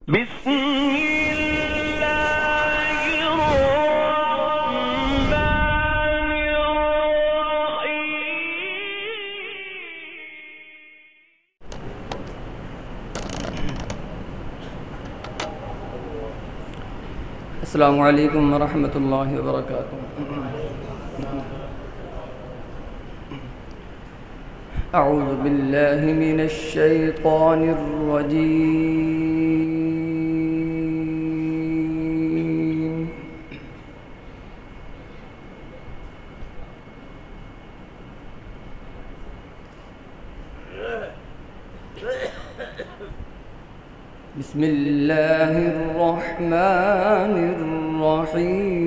بسم الله الرحمن الرحيم. السلام عليكم ورحمة الله وبركاته. أعوذ بالله من الشيطان الرجيم. بسم الله الرحمن الرحيم.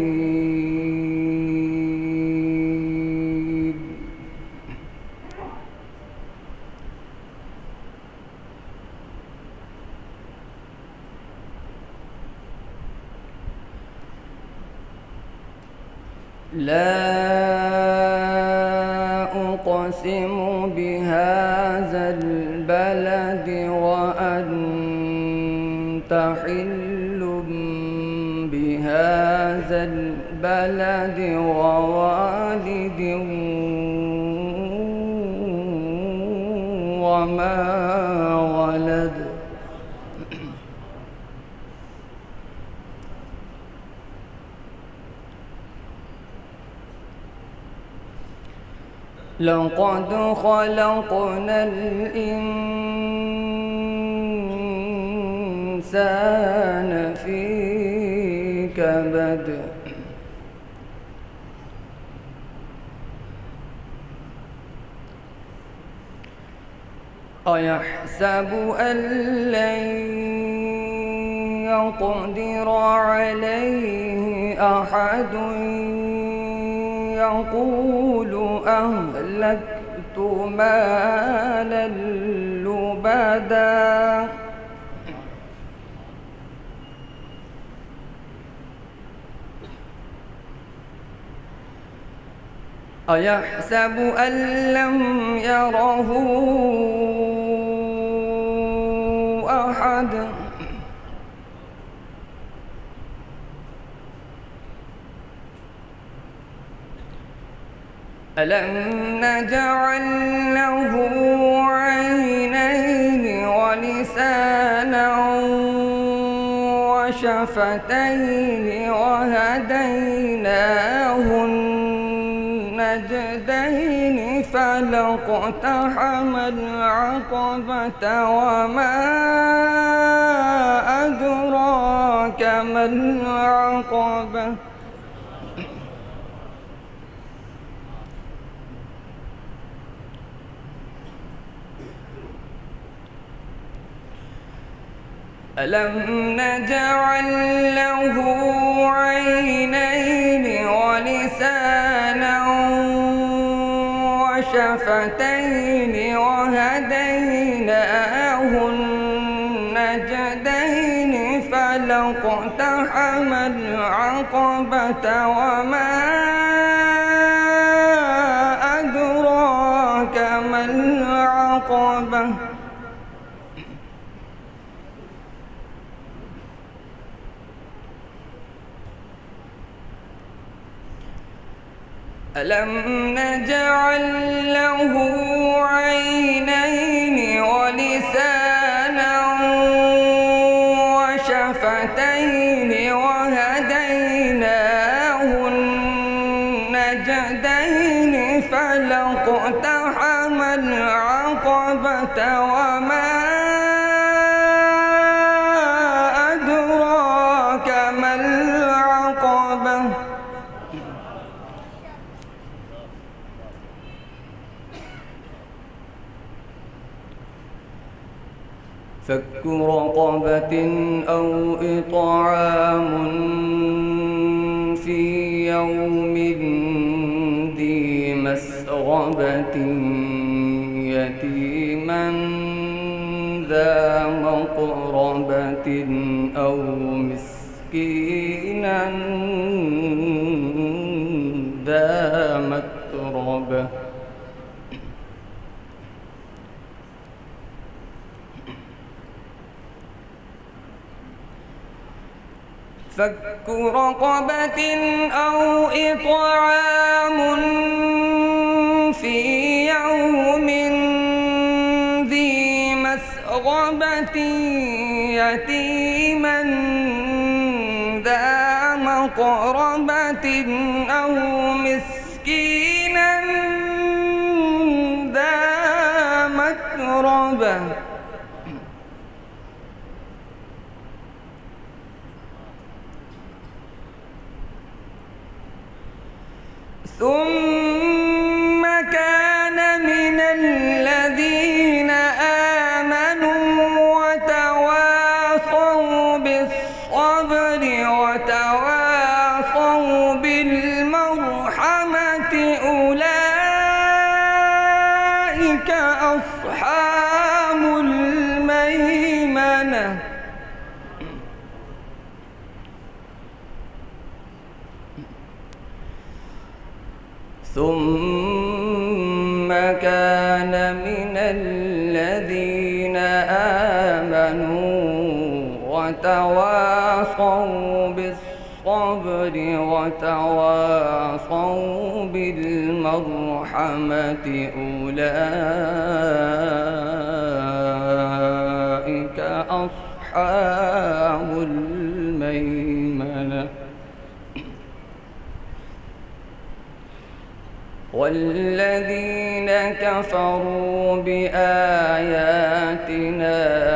لا أقسم بهذا البلد وأنت حل بهذا البلد ووالد وما ولد. لقد خلقنا الإنسان في كبد. أيحسب أن لن يقدر عليه أحد يقول أهلكت مالا لبدا. أيحسب أن لم يره أحد ألم نجعل له عينين ولسانا وشفتين وهديناه النجدين فلاقتحم العقبة وما أدراك ما العقبة. ألم نجعل له عينين ولسانا وشفتين وهديناه النجدين فلاقتحم العقبة وما أدراك ما العقبة. ألم نجعل له عينين ولسانا وشفتين وهديناه النجدين فلاقتحم العقبة وما أدراك ما العقبة. فك رقبة أو إطعام في يوم ذي مسغبة يتيما ذا مقربة أو مسكينا ذا متربة. فك رقبة أو إطعام في يوم ذي مسغبة يتيما ذا مقربة أو مسكينا ذا متربة ثم كان من الذين آمنوا وتواصوا بالصبر وتواصوا بالمرحمة أولئك أصحاب الميمنة ثم كان من الذين آمنوا وتواصوا بالصبر وتواصوا بالمرحمة أولئك أصحاب الميمنة والذين كفروا بآياتنا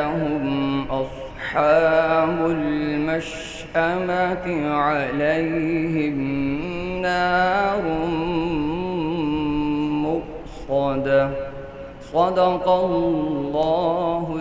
هم أصحاب المشأمة عليهم نار مؤصدة صدق الله